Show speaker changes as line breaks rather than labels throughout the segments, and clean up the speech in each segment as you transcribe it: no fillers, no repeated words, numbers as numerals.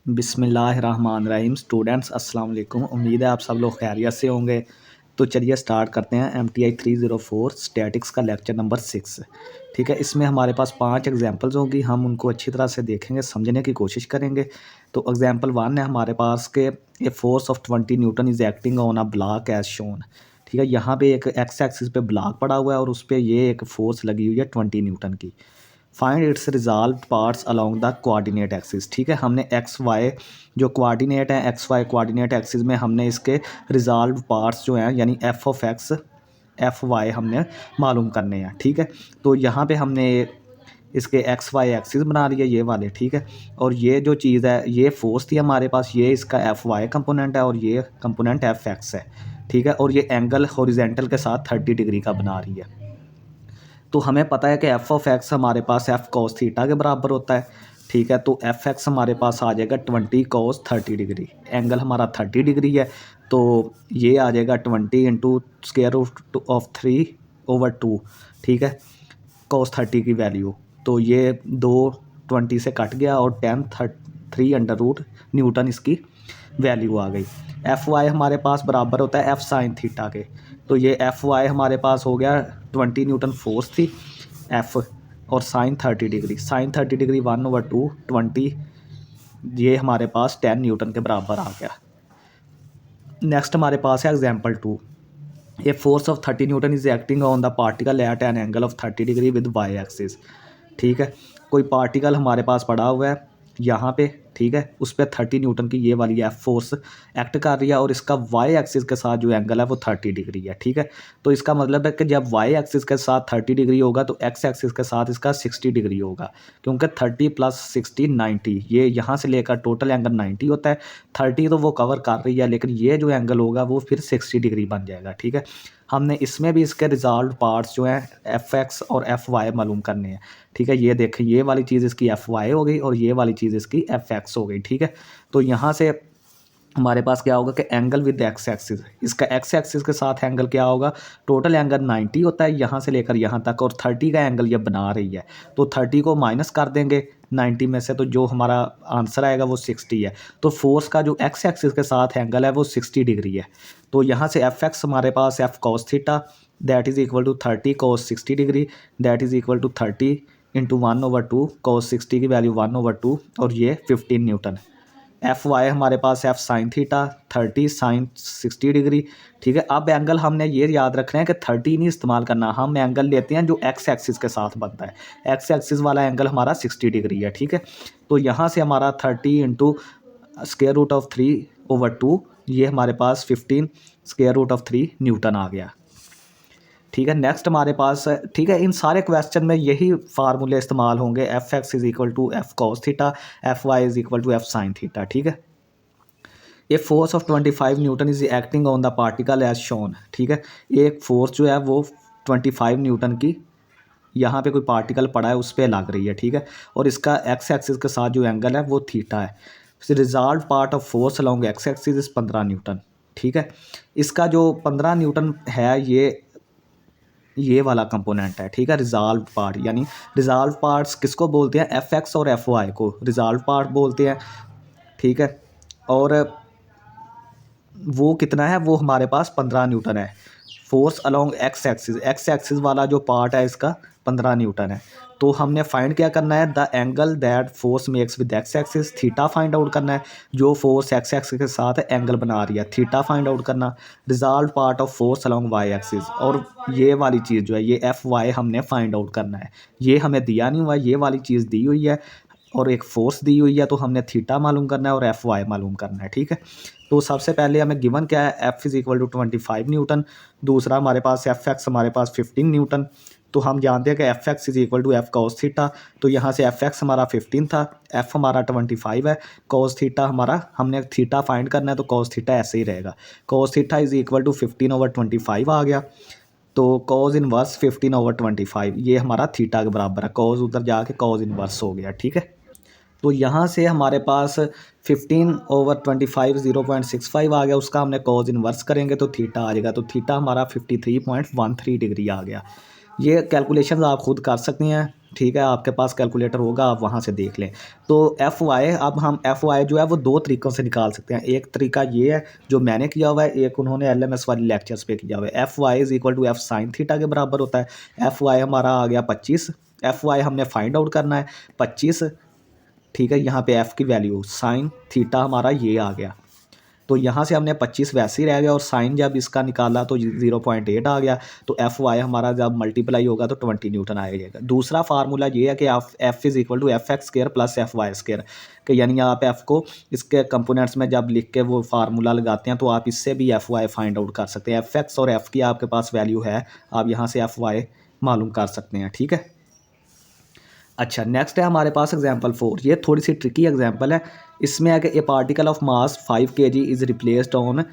बिस्मिल्लाहिर्रहमानिर्रहीम। स्टूडेंट्स अस्सलाम वालेकुम। उम्मीद है आप सब लोग खैरियत से होंगे। तो चलिए स्टार्ट करते हैं MTI 304 स्टैटिक्स का लेक्चर नंबर 6। ठीक है, इसमें हमारे पास 5 एग्जांपल्स होंगी। हम उनको अच्छी तरह से देखेंगे, समझने की कोशिश करेंगे। तो एग्जांपल 1 है हमारे पास के a force of 20 newton is acting on a block as shown. ठीक है, यहाँ पे एक एक्स एक्सिस पे ब्लॉक पड़ा हुआ है और उस पर ये एक फोर्स लगी हुई है 20 न्यूटन की। Find its resolve parts along the coordinate axis. ठीक है, हमने एक्स वाई जो कोऑर्डिनेट है, एक्स वाई कोऑर्डिनेट एक्सिस में हमने इसके रिजॉल्व पार्ट्स जो हैं यानी F of x F y हमने मालूम करने हैं। ठीक है, तो यहाँ पे हमने इसके एक्स वाई एक्सिस बना लिया ये वाले। ठीक है, और ये जो चीज़ है ये फोर्स थी हमारे पास, ये इसका एफ वाई कंपोनेंट है और ये कंपोनेंट एफ एक्स है। ठीक है, और ये एंगल हॉरिजेंटल के साथ 30 डिग्री का बना रही है। तो हमें पता है कि एफ ऑफ एक्स हमारे पास एफ कॉस थीटा के बराबर होता है। ठीक है, तो एफ एक्स हमारे पास आ जाएगा 20 कॉस 30 डिग्री। एंगल हमारा 30 डिग्री है, तो ये आ जाएगा 20 इंटू स्क्वायर रूट ऑफ 3/2। ठीक है, कॉस 30 की वैल्यू, तो ये 2 20 से कट गया और 3 अंडर रूट न्यूटन इसकी वैल्यू आ गई। एफ वाई हमारे पास बराबर होता है एफ साइन थीटा के। तो ये एफ वाई हमारे पास हो गया 20 न्यूटन फोर्स थी एफ, और साइन 30 डिग्री, साइन 30 डिग्री 1/2 20, ये हमारे पास 10 न्यूटन के बराबर आ गया। नेक्स्ट हमारे पास है example 2। A force of 30 newton is acting on the particle at an angle of 30 degree with y axis. ठीक है, कोई पार्टिकल हमारे पास पड़ा हुआ है यहाँ पे। ठीक है, उस पर 30 न्यूटन की ये वाली एफ फोर्स एक्ट कर रही है और इसका वाई एक्सिस के साथ जो एंगल है वो 30 डिग्री है। ठीक है, तो इसका मतलब है कि जब वाई एक्सिस के साथ 30 डिग्री होगा तो एक्स एक्सिस के साथ इसका 60 डिग्री होगा, क्योंकि 30 + 60 90, ये यहाँ से लेकर टोटल एंगल 90 होता है। 30 तो वो कवर कर रही है, लेकिन ये जो एंगल होगा वो फिर 60 डिग्री बन जाएगा। ठीक है, हमने इसमें भी इसके रिजॉल्व पार्ट्स जो हैं एफ एक्स और एफ वाई मालूम करने हैं। ठीक है, ये देखें, ये वाली चीज़ इसकी एफ वाई हो गई और ये वाली चीज़ इसकी एफ एक्स हो गई। ठीक है, तो यहाँ से हमारे पास क्या होगा कि एंगल विद एक्स एक्सिस, इसका एक्स एक्सिस के साथ एंगल क्या होगा, टोटल एंगल 90 होता है यहाँ से लेकर यहाँ तक, और 30 का एंगल ये बना रही है। तो 30 को माइनस कर देंगे 90 में से, तो जो हमारा आंसर आएगा वो 60 है। तो फोर्स का जो एक्स एक्सिस के साथ एंगल है वो 60 डिग्री है। तो यहाँ से एफ एक्स हमारे पास F cos theta that is equal to 30 cos 60 degree that is equal to 30 into 1/2 cos 60 की वैल्यू 1/2 और ये 15 न्यूटन। एफ वाई हमारे पास F sine theta 30 sine 60 degree. ठीक है, अब एंगल हमने ये याद रखना है कि 30 नहीं इस्तेमाल करना, हम एंगल लेते हैं जो एक्स एक्सिस के साथ बनता है। एक्स एक्सिस वाला एंगल हमारा 60 डिग्री है। ठीक है, तो यहाँ से हमारा 30 इंटू स्क्वायर रूट ऑफ 3/2, ये हमारे पास 15 स्क्वायर रूट ऑफ 3 न्यूटन आ गया। ठीक है, नेक्स्ट हमारे पास, ठीक है, इन सारे क्वेश्चन में यही फार्मूले इस्तेमाल होंगे, F x is equal to F cos theta, F Y is equal to F sine theta. ठीक है, a force of 25 newton is acting on the particle as shown. ठीक है, एक फोर्स जो है वो 25 न्यूटन की यहाँ पे कोई पार्टिकल पड़ा है उस पर लग रही है। ठीक है, और इसका एक्स एक्सिस के साथ जो एंगल है वो थीटा है। Resolve part of force along x axis is 15 Newton. ठीक है, इसका जो 15 न्यूटन है ये वाला कंपोनेंट है। ठीक है, रिजॉल्व पार्ट, यानी रिजॉल्व पार्ट्स किसको बोलते हैं, एफ एक्स और एफ वाई को रिजॉल्व पार्ट बोलते हैं। ठीक है, और वो कितना है, वो हमारे पास 15 न्यूटन है। फोर्स अलोंग एक्स एक्सिस वाला जो पार्ट है इसका 15 न्यूटन है। तो हमने फाइंड क्या करना है, the angle that force makes with x axis, theta find out करना है। जो फोर्स एक्स एक्सिस के साथ एंगल बना रही है थीटा फाइंड आउट करना। Resolve part of force along y axis, और ये वाली चीज़ जो है ये एफ वाई हमने फाइंड आउट करना है। ये हमें दिया नहीं हुआ, ये वाली चीज़ दी हुई है और एक फोर्स दी हुई है, तो हमने थीटा मालूम करना है और एफ वाई मालूम करना है। ठीक है, तो सबसे पहले हमें गिवन क्या है, F is equal to 25 newton. दूसरा हमारे पास एफ एक्स हमारे पास 15 न्यूटन। तो हम जानते हैं कि F x is equal to F cos theta, तो यहाँ से एफ एक्स हमारा 15 था, एफ हमारा 25 है, कॉस थीटा हमारा, हमने थीटा फाइंड करना है तो कॉस थीटा ऐसे ही रहेगा। Cos theta is equal to 15/25 आ गया। तो कॉस इनवर्स 15/25 ये हमारा थीटा के बराबर है, कॉस उधर जाके कॉस इनवर्स हो गया। ठीक है, तो यहाँ से हमारे पास 15/25 0.65 आ गया, उसका हमने कॉज इन्वर्स करेंगे तो थीटा आ जाएगा। तो थीटा हमारा 53.13 डिग्री आ गया। ये कैलकुलेशन आप खुद कर सकते हैं, ठीक है, आपके पास कैलकुलेटर होगा, आप वहाँ से देख लें। तो एफ वाई, अब हम एफ वाई जो है वो दो तरीक़ों से निकाल सकते हैं। एक तरीका ये है जो मैंने किया हुआ है, एक उन्होंने LMS वाली लेक्चर्स पे किया हुआ है। F Y is equal to F sine theta के बराबर होता है। एफ वाई हमारा आ गया 25, एफ वाई हमने फाइंड आउट करना है 25, ठीक है। यहाँ पे एफ़ की वैल्यू साइन थीटा हमारा ये आ गया, तो यहाँ से हमने 25 वैसे ही रह गया और साइन जब इसका निकाला तो 0.8 आ गया। तो एफ वाई हमारा जब मल्टीप्लाई होगा तो 20 न्यूटन आ जाएगा। दूसरा फार्मूला ये है कि आप F is equal to F X square plus F Y square, कि यानी आप एफ को इसके कंपोनेंट्स में जब लिख के वो फार्मूला लगाते हैं तो आप इससे भी एफ वाई फाइंड आउट कर सकते हैं। एफ एक्स और एफ की आपके पास वैल्यू है, आप यहाँ से एफ वाई मालूम कर सकते हैं, ठीक है। अच्छा, नेक्स्ट है हमारे पास एग्जाम्पल 4। ये थोड़ी सी ट्रिकी एग्जाम्पल है। इसमें है कि a particle of mass 5 kg is replaced on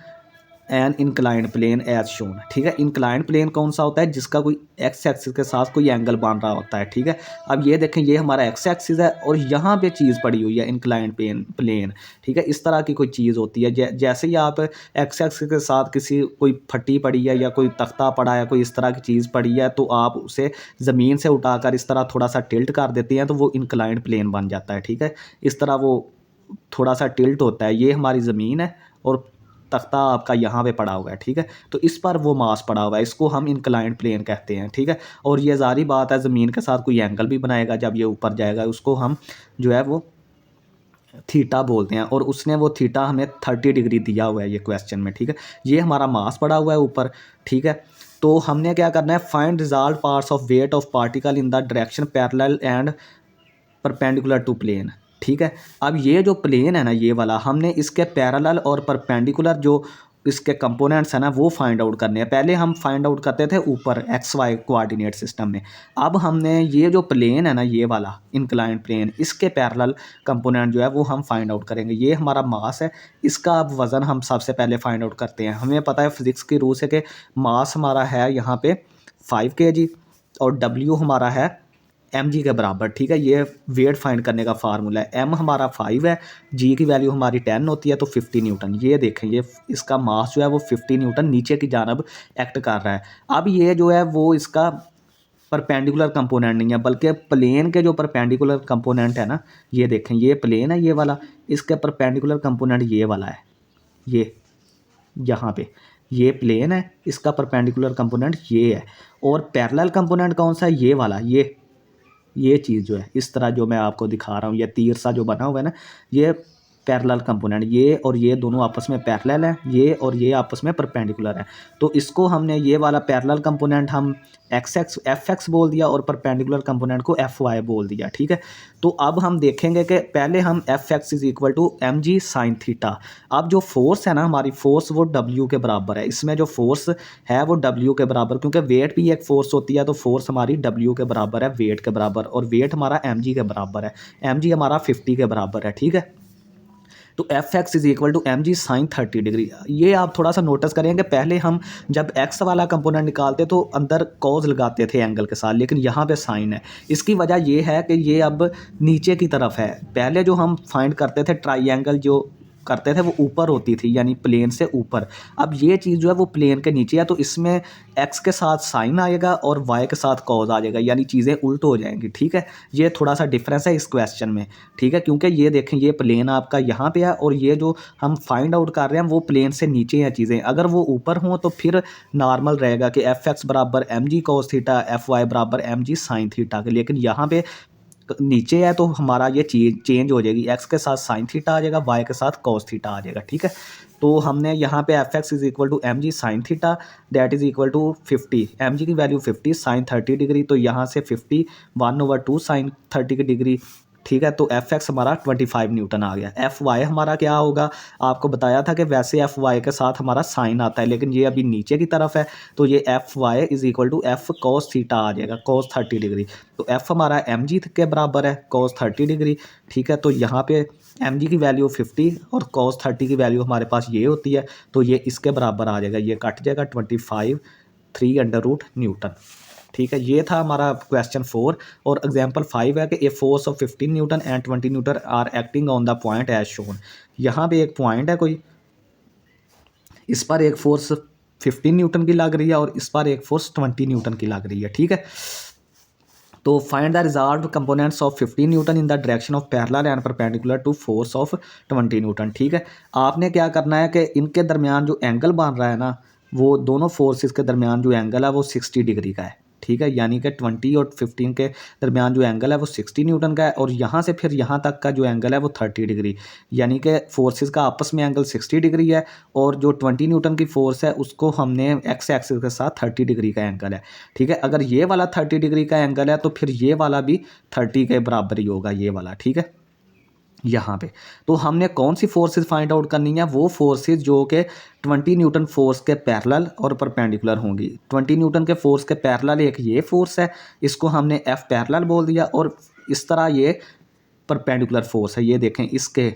an inclined plane as shown, ठीक है। इंक्लाइंड प्लेन कौन सा होता है, जिसका कोई एक्स एक्सिस के साथ कोई एंगल बन रहा होता है, ठीक है। अब ये देखें, ये हमारा एक्स एक्सिस है और यहाँ पे चीज़ पड़ी हुई है इंक्लाइंड प्लेन, ठीक है। इस तरह की कोई चीज़ होती है, जैसे ही आप एक्स एक्सिस के साथ किसी कोई फट्टी पड़ी है या कोई तख्ता पड़ा है, कोई इस तरह की चीज़ पड़ी है, तो आप उसे ज़मीन से उठाकर इस तरह थोड़ा सा टिल्ट कर देते हैं तो वो इंक्लाइंड प्लेन बन जाता है, ठीक है। इस तरह वो थोड़ा सा टिल्ट होता है। ये हमारी ज़मीन है और तख्ता आपका यहाँ पे पड़ा हुआ है, ठीक है। तो इस पर वो मास पड़ा हुआ है, इसको हम इंक्लाइंड प्लेन कहते हैं, ठीक है। और ये ज़ाहिर बात है ज़मीन के साथ कोई एंगल भी बनाएगा जब ये ऊपर जाएगा, उसको हम जो है वो थीटा बोलते हैं। और उसने वो थीटा हमें 30 डिग्री दिया हुआ है ये क्वेश्चन में, ठीक है। ये हमारा मास पड़ा हुआ है ऊपर, ठीक है। तो हमने क्या करना है, find result parts of weight of particle in the direction parallel and perpendicular to plane, ठीक है। अब ये जो प्लेन है ना, ये वाला, हमने इसके पैरेलल और परपेंडिकुलर जो इसके कंपोनेंट्स हैं ना वो फाइंड आउट करने हैं। पहले हम फाइंड आउट करते थे ऊपर एक्स वाई कोऑर्डिनेट सिस्टम में। अब हमने ये जो प्लेन है ना, ये वाला इंक्लाइंड प्लेन, इसके पैरेलल कंपोनेंट जो है वो हम फाइंड आउट करेंगे। ये हमारा मास है, इसका अब वज़न हम सबसे पहले फाइंड आउट करते हैं। हमें पता है फिज़िक्स की रूल से कि मास हमारा है यहाँ पे 5 kg और डब्ल्यू हमारा है mg के बराबर, ठीक है। ये वेट फाइंड करने का फार्मूला है। m हमारा 5 है, g की वैल्यू हमारी 10 होती है, तो 50 न्यूटन। ये देखें, ये इसका मास जो है वो 50 न्यूटन नीचे की जानब एक्ट कर रहा है। अब ये जो है वो इसका परपेंडिकुलर कंपोनेंट नहीं है, बल्कि प्लेन के जो परपेंडिकुलर कंपोनेंट है ना, ये देखें, ये प्लेन है ये वाला, इसके परपेंडिकुलर कंपोनेंट ये वाला है, ये यहाँ पे ये प्लेन है, इसका परपेंडिकुलर कंपोनेंट ये है। और पैरेलल कंपोनेंट कौन सा है, ये वाला, ये चीज़ जो है इस तरह जो मैं आपको दिखा रहा हूँ, ये तीर सा जो बना हुआ है ना, ये पैरेलल कंपोनेंट, ये और ये दोनों आपस में पैरेलल हैं, ये और ये आपस में परपेंडिकुलर है। तो इसको हमने ये वाला पैरेलल कंपोनेंट हम एफ एक्स बोल दिया और परपेंडिकुलर कंपोनेंट को एफ वाई बोल दिया, ठीक है। तो अब हम देखेंगे कि पहले हम F X is equal to M G sine theta. अब जो फोर्स है ना हमारी, फोर्स वो डब्ल्यू के बराबर है। इसमें जो फोर्स है वो डब्ल्यू के बराबर, क्योंकि वेट भी एक फोर्स होती है, तो फोर्स हमारी डब्ल्यू के बराबर है, वेट के बराबर, और वेट हमारा एम जी के बराबर है। एम जी हमारा 50 के बराबर है, ठीक है। तो F X is equal to M G sine 30 degree. ये आप थोड़ा सा नोटिस करेंगे, पहले हम जब एक्स वाला कंपोनेंट निकालते तो अंदर कॉज लगाते थे एंगल के साथ, लेकिन यहाँ पे साइन है। इसकी वजह ये है कि ये अब नीचे की तरफ है। पहले जो हम फाइंड करते थे ट्राइंगल जो करते थे वो ऊपर होती थी, यानी प्लेन से ऊपर। अब ये चीज़ जो है वो प्लेन के नीचे है, तो इसमें एक्स के साथ साइन आएगा और वाई के साथ कॉज आ जाएगा, यानी चीज़ें उल्ट हो जाएंगी, ठीक है। ये थोड़ा सा डिफरेंस है इस क्वेश्चन में, ठीक है। क्योंकि ये देखें, ये प्लेन आपका यहाँ पे है और ये जो हम फाइंड आउट कर रहे हैं वो प्लेन से नीचे हैं चीज़ें। अगर वो ऊपर हों तो फिर नॉर्मल रहेगा कि एफ एक्स बराबर M G cos theta, F Y बराबर एम जी साइन थीटा के, लेकिन यहाँ पे नीचे है तो हमारा ये चेंज हो जाएगी, एक्स के साथ साइन थीटा आ जाएगा, वाई के साथ कॉस थीटा आ जाएगा, ठीक है। तो हमने यहाँ पे F X is equal to M G sine theta that is equal to 50, M G की वैल्यू 50, साइन 30 डिग्री, तो यहाँ से 50 1/2 साइन 30 की डिग्री, ठीक है। तो एफ एक्स हमारा 25 न्यूटन आ गया। एफ वाई हमारा क्या होगा, आपको बताया था कि वैसे एफ वाई के साथ हमारा साइन आता है, लेकिन ये अभी नीचे की तरफ है, तो ये F Y is equal to F cos theta आ जाएगा, कॉस 30 डिग्री। तो एफ हमारा एम जी के बराबर है, कॉस 30 डिग्री, ठीक है। तो यहाँ पे एम जी की वैल्यू 50 और कॉस 30 की वैल्यू हमारे पास ये होती है, तो ये इसके बराबर आ जाएगा, ये कट जाएगा 25 3 न्यूटन, ठीक है। ये था हमारा क्वेश्चन 4। और एग्जांपल 5 है कि a force of 15 newton and 20 newton are acting on the point as shown. यहाँ पे एक पॉइंट है कोई, इस पर एक फोर्स 15 न्यूटन की लग रही है और इस पर एक फोर्स 20 न्यूटन की लग रही है, ठीक है। तो find the resolve components of 15 newton in the direction of parallel and perpendicular to force of 20 newton. ठीक है, आपने क्या करना है कि इनके दरमियान जो एंगल बन रहा है ना, वो दोनों फोर्सेस के दरमियान जो एंगल है वो 60 डिग्री का है। ठीक है, यानी कि 20 और 15 के दरमियान जो एंगल है वो 60 न्यूटन का है, और यहाँ से फिर यहाँ तक का जो एंगल है वो 30 डिग्री, यानी कि फोर्सेस का आपस में एंगल 60 डिग्री है, और जो 20 न्यूटन की फोर्स है उसको हमने एक्स एक्सिस के साथ 30 डिग्री का एंगल है। ठीक है, अगर ये वाला 30 डिग्री का एंगल है तो फिर ये वाला भी 30 के बराबर ही होगा, ये वाला। ठीक है, यहाँ पे तो हमने कौन सी फोर्सेस फाइंड आउट करनी है, वो फोर्सेस जो कि 20 न्यूटन फोर्स के पैरेलल और परपेंडिकुलर होंगी। 20 न्यूटन के फोर्स के पैरेलल एक ये फोर्स है, इसको हमने एफ पैरेलल बोल दिया, और इस तरह ये परपेंडिकुलर फोर्स है, ये देखें इसके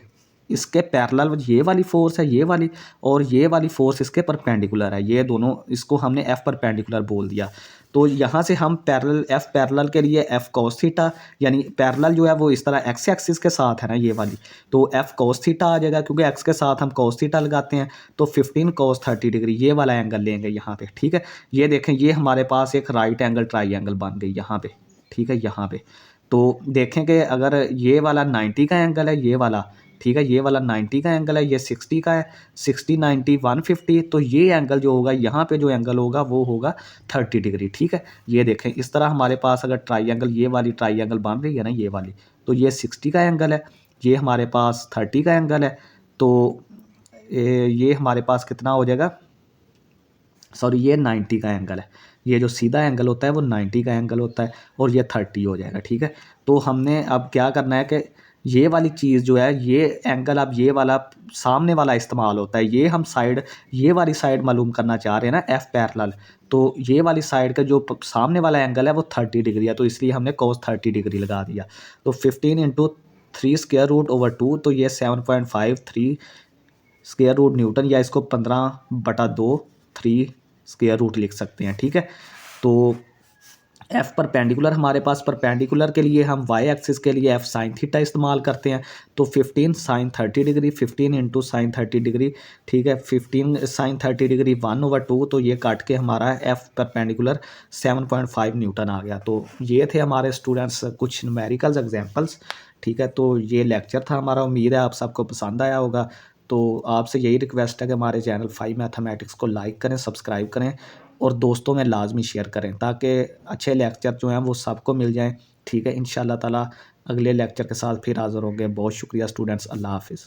इसके पैरेलल ये वाली फोर्स है, ये वाली, और ये वाली फोर्स इसके परपेंडिकुलर है, ये दोनों, इसको हमने एफ परपेंडिकुलर बोल दिया। तो यहाँ से हम पैरेलल एफ पैरेलल के लिए एफ कॉस थीटा, यानी पैरेलल जो है वो इस तरह एक्स एक्सिस के साथ है ना ये वाली, तो एफ कॉस थीटा आ जाएगा, क्योंकि एक्स के साथ हम कॉस थीटा लगाते हैं, तो 15 कॉस 30 डिग्री ये वाला एंगल लेंगे यहाँ पे। ठीक है, ये देखें, ये हमारे पास एक राइट एंगल ट्राइंगल बन गई यहाँ पे। ठीक है, यहाँ पे तो देखें कि अगर ये वाला 90 का एंगल है, ये वाला, ठीक है, ये वाला 90 का एंगल है, ये 60 का है, 60 90 150, तो ये एंगल जो होगा यहाँ पे जो एंगल होगा वो होगा 30 डिग्री। ठीक है, ये देखें, इस तरह हमारे पास अगर ट्राइंगल, ये वाली ट्राइंगल बन रही है ना ये वाली, तो ये 60 का एंगल है, ये हमारे पास 30 का एंगल है, तो ये हमारे पास कितना हो जाएगा, सॉरी, ये 90 का एंगल है, ये जो सीधा एंगल होता है वो 90 का एंगल होता है, और ये 30 हो जाएगा। ठीक है, तो हमने अब क्या करना है कि ये वाली चीज़ जो है, ये एंगल अब ये वाला सामने वाला इस्तेमाल होता है, ये हम साइड, ये वाली साइड मालूम करना चाह रहे हैं ना एफ पैरेलल, तो ये वाली साइड का जो सामने वाला एंगल है वो 30 डिग्री है, तो इसलिए हमने cos 30 डिग्री लगा दिया। तो 15 इंटू 3 स्क्वायर रूट ओवर 2, तो ये 7.53 स्क्वायर रूट न्यूटन, या इसको 15/2 3 स्क्वायर रूट लिख सकते हैं। ठीक है, तो एफ परपेंडिकुलर, हमारे पास परपेंडिकुलर के लिए हम वाई एक्सिस के लिए एफ साइन थीटा इस्तेमाल करते हैं, तो 15 sine 30 degree, 15 into sine 30 degree. ठीक है, 15 साइन 30 डिग्री 1/2, तो ये काट के हमारा एफ परपेंडिकुलर 7.5 न्यूटन आ गया। तो ये थे हमारे स्टूडेंट्स कुछ न्यूमेरिकल्स एग्जांपल्स। ठीक है, तो ये लेक्चर था हमारा, उम्मीद है आप सबको पसंद आया होगा। तो आपसे यही रिक्वेस्ट है कि हमारे चैनल 5 मैथमेटिक्स को लाइक करें, सब्सक्राइब करें, और दोस्तों में लाजमी शेयर करें, ताकि अच्छे लेक्चर जो हैं वो सबको मिल जाएं। ठीक है, इंशाल्लाह ताला अगले लेक्चर के साथ फिर हाज़िर होंगे। बहुत शुक्रिया स्टूडेंट्स, अल्लाह हाफ़िज़।